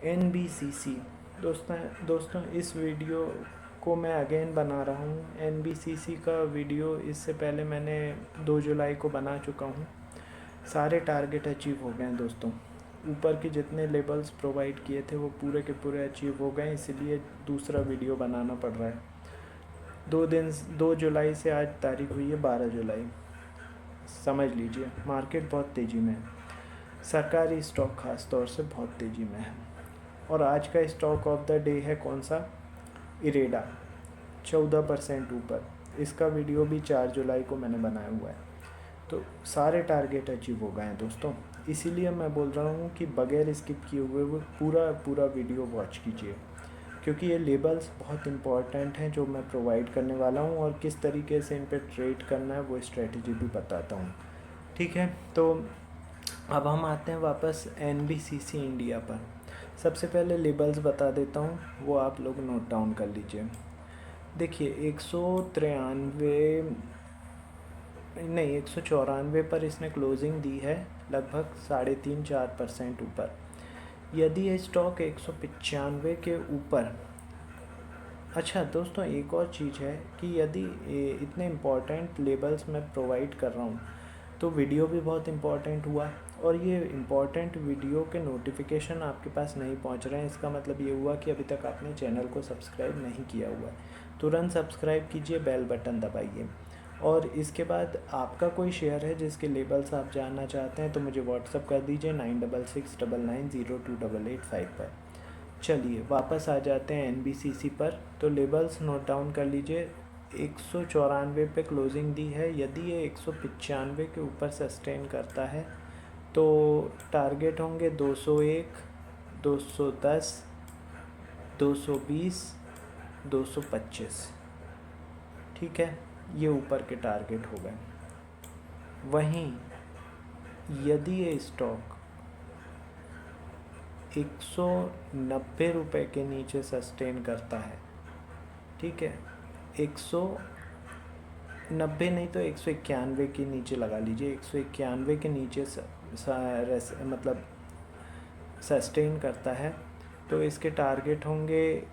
NBCC दोस्तों इस video को मैं अगेन बना रहा हूँ। NBCC का वीडियो इससे पहले मैंने 2 जुलाई को बना चुका हूँ। सारे टारगेट अचीव हो गए हैं दोस्तों। ऊपर के जितने लेबल्स प्रोवाइड किए थे वो पूरे के पूरे अचीव हो गए, इसलिए दूसरा वीडियो बनाना पड़ रहा है। 2 जुलाई से आज तारीख हुई है 12 जुलाई। समझ लीजिए मार्केट बहुत तेज़ी में है। सरकारी स्टॉक खास तौर से बहुत तेज़ी में है। और आज का स्टॉक ऑफ द डे है कौन सा? इरेडा, 14% ऊपर। इसका वीडियो भी 4 जुलाई को मैंने बनाया हुआ है। तो सारे टारगेट अचीव हो गए हैं दोस्तों, इसीलिए मैं बोल रहा हूँ कि बगैर स्किप किए हुए वो पूरा वीडियो वॉच कीजिए, क्योंकि ये लेबल्स बहुत इंपॉर्टेंट हैं जो मैं प्रोवाइड करने वाला हूँ, और किस तरीके से इन पर ट्रेड करना है वो स्ट्रेटजी भी बताता हूँ। ठीक है, तो अब हम आते हैं वापस NBCC इंडिया पर। सबसे पहले लेबल्स बता देता हूँ, वो आप लोग नोट डाउन कर लीजिए। देखिए 194 पर इसने क्लोजिंग दी है, लगभग 3.5-4% ऊपर। यदि ये स्टॉक 195 के ऊपर, अच्छा दोस्तों एक और चीज़ है कि यदि इतने इम्पॉर्टेंट लेबल्स मैं प्रोवाइड कर रहा हूँ तो वीडियो भी बहुत इम्पॉर्टेंट हुआ, और ये इम्पॉर्टेंट वीडियो के नोटिफिकेशन आपके पास नहीं पहुँच रहे हैं। इसका मतलब ये हुआ कि अभी तक आपने चैनल को सब्सक्राइब नहीं किया हुआ है। तुरंत सब्सक्राइब कीजिए, बेल बटन दबाइए। और इसके बाद आपका कोई शेयर है जिसके लेबल्स आप जानना चाहते हैं तो मुझे व्हाट्सअप कर दीजिए 9669902885 पर। चलिए वापस आ जाते हैं NBCC पर। तो लेबल्स नोट डाउन कर लीजिए। 194 पे क्लोजिंग दी है। यदि ये 195 के ऊपर सस्टेन करता है तो टारगेट होंगे 201, 210, 220, 225। ठीक है, ये ऊपर के टारगेट हो गए। वहीं यदि ये स्टॉक 190 रुपये के नीचे सस्टेन करता है, ठीक है, 190 नहीं तो 191 के नीचे लगा लीजिए, 191 के नीचे मतलब सस्टेन करता है तो इसके टारगेट होंगे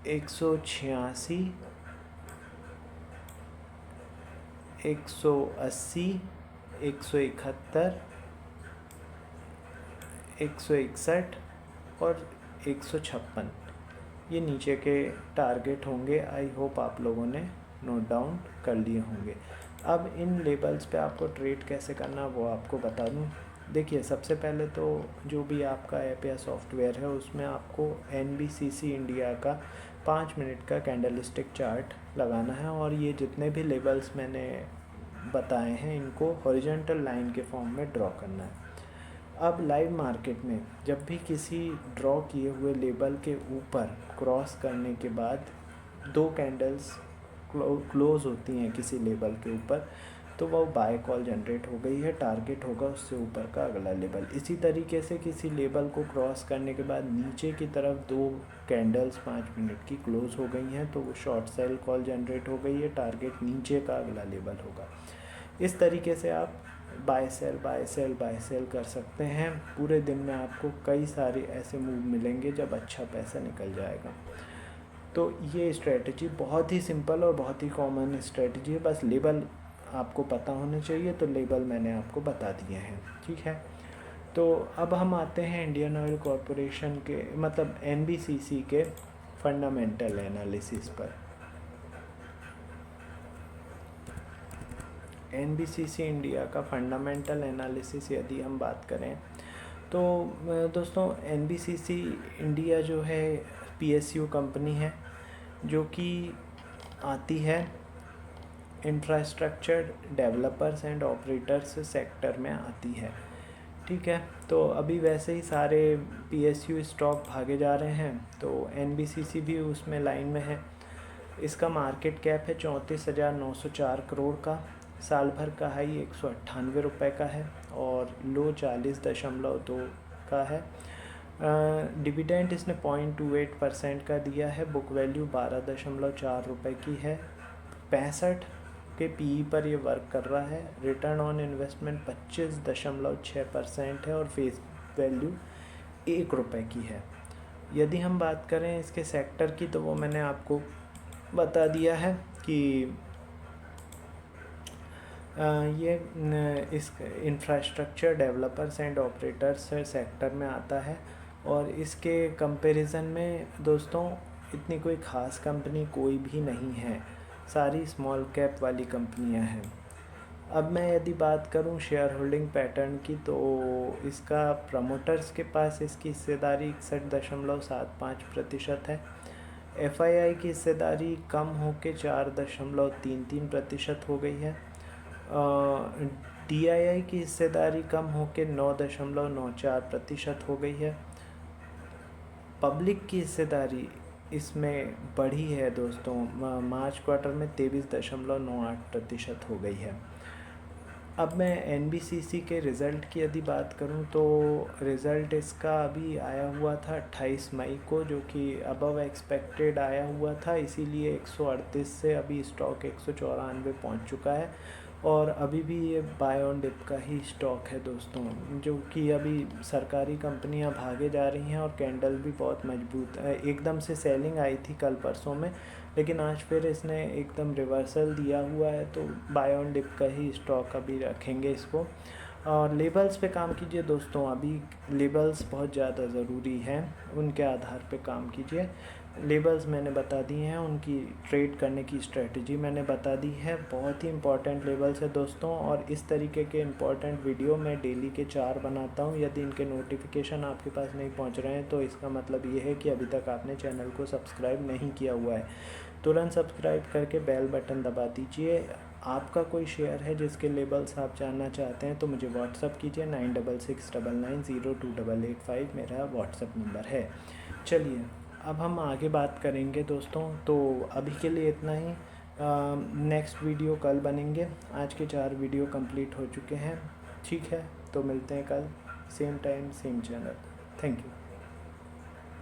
186, 180, 171, 161 और 156। ये नीचे के टारगेट होंगे। आई होप आप लोगों ने नोट डाउन कर लिए होंगे। अब इन लेबल्स पे आपको ट्रेड कैसे करना वो आपको बता दूं। देखिए सबसे पहले तो जो भी आपका ऐप या सॉफ्टवेयर है उसमें आपको NBCC इंडिया का 5 मिनट का कैंडलस्टिक चार्ट लगाना है, और ये जितने भी लेबल्स मैंने बताए हैं इनको हॉरिजॉन्टल लाइन के फॉर्म में ड्रॉ करना है। अब लाइव मार्केट में जब भी किसी ड्रॉ किए हुए लेबल के ऊपर क्रॉस करने के बाद 2 कैंडल्स क्लोज होती हैं किसी लेबल के ऊपर, तो वह बाय कॉल जनरेट हो गई है, टारगेट होगा उससे ऊपर का अगला लेबल। इसी तरीके से किसी लेबल को क्रॉस करने के बाद नीचे की तरफ 2 कैंडल्स 5 मिनट की क्लोज हो गई हैं तो वो शॉर्ट सेल कॉल जनरेट हो गई है, टारगेट नीचे का अगला लेबल होगा। इस तरीके से आप बाय सेल कर सकते हैं। पूरे दिन में आपको कई सारे ऐसे मूव मिलेंगे जब अच्छा पैसा निकल जाएगा। तो ये स्ट्रेटजी बहुत ही सिंपल और बहुत ही कॉमन स्ट्रेटजी है, बस लेबल आपको पता होने चाहिए। तो लेबल मैंने आपको बता दिए हैं, ठीक है। तो अब हम आते हैं इंडियन ऑयल कॉरपोरेशन के मतलब NBCC के फंडामेंटल एनालिसिस पर। NBCC इंडिया का फंडामेंटल एनालिसिस यदि हम बात करें तो दोस्तों NBCC इंडिया जो है PSU कंपनी है जो कि आती है infrastructure developers and operators sector में आती है, ठीक है। तो अभी वैसे ही सारे PSU स्टॉक भागे जा रहे हैं तो NBCC भी उसमें लाइन में है। इसका मार्केट कैप है 34,904 करोड़ का। साल भर का हाई 198 रुपये का है और लो 40.2 का है। डिविडेंड इसने 0.28% का दिया है। बुक वैल्यू 12.4 रुपये की है। 65 के PE पर ये वर्क कर रहा है। रिटर्न ऑन इन्वेस्टमेंट 25.6% है और फेस वैल्यू 1 रुपये की है। यदि हम बात करें इसके सेक्टर की, तो वो मैंने आपको बता दिया है कि ये इस infrastructure developers and operators sector में आता है। और इसके कंपैरिजन में दोस्तों इतनी कोई ख़ास कंपनी कोई भी नहीं है, सारी स्मॉल कैप वाली कंपनियां हैं। अब मैं यदि बात करूं शेयर होल्डिंग पैटर्न की, तो इसका प्रमोटर्स के पास इसकी हिस्सेदारी 61.75% है। एफआईआई की हिस्सेदारी कम होकर 4.33% हो गई है। डीआईआई की हिस्सेदारी कम होकर 9.94% हो गई है। पब्लिक की हिस्सेदारी इसमें बढ़ी है दोस्तों, मार्च क्वार्टर में 23.98% हो गई है। अब मैं एनबीसीसी के रिज़ल्ट की यदि बात करूं, तो रिज़ल्ट इसका अभी आया हुआ था 28 मई को, जो कि अबव एक्सपेक्टेड आया हुआ था, इसीलिए 138 से अभी स्टॉक 194 पहुंच चुका है। और अभी भी ये बाय ऑन डिप का ही स्टॉक है दोस्तों, जो कि अभी सरकारी कंपनियां भागे जा रही हैं और कैंडल भी बहुत मजबूत है। एकदम से सेलिंग आई थी कल परसों में, लेकिन आज फिर इसने एकदम रिवर्सल दिया हुआ है, तो बाय ऑन डिप का ही स्टॉक अभी रखेंगे इसको। और लेबल्स पे काम कीजिए दोस्तों, अभी लेबल्स बहुत ज़्यादा ज़रूरी हैं, उनके आधार पे काम कीजिए। लेबल्स मैंने बता दिए हैं, उनकी ट्रेड करने की स्ट्रेटजी मैंने बता दी है। बहुत ही इंपॉर्टेंट लेबल्स है दोस्तों, और इस तरीके के इंपॉर्टेंट वीडियो मैं डेली के 4 बनाता हूं। यदि इनके नोटिफिकेशन आपके पास नहीं पहुंच रहे हैं, तो इसका मतलब ये है कि अभी तक आपने चैनल को सब्सक्राइब नहीं किया हुआ है। तुरंत सब्सक्राइब करके बेल बटन दबा दीजिए। आपका कोई शेयर है जिसके लेबल्स आप जानना चाहते हैं, तो मुझे व्हाट्सअप कीजिए। 9669902885 मेरा व्हाट्सअप नंबर है। चलिए अब हम आगे बात करेंगे दोस्तों, तो अभी के लिए इतना ही। नेक्स्ट वीडियो कल बनेंगे। आज के 4 वीडियो कंप्लीट हो चुके हैं। ठीक है, तो मिलते हैं कल, same time same channel. Thank you.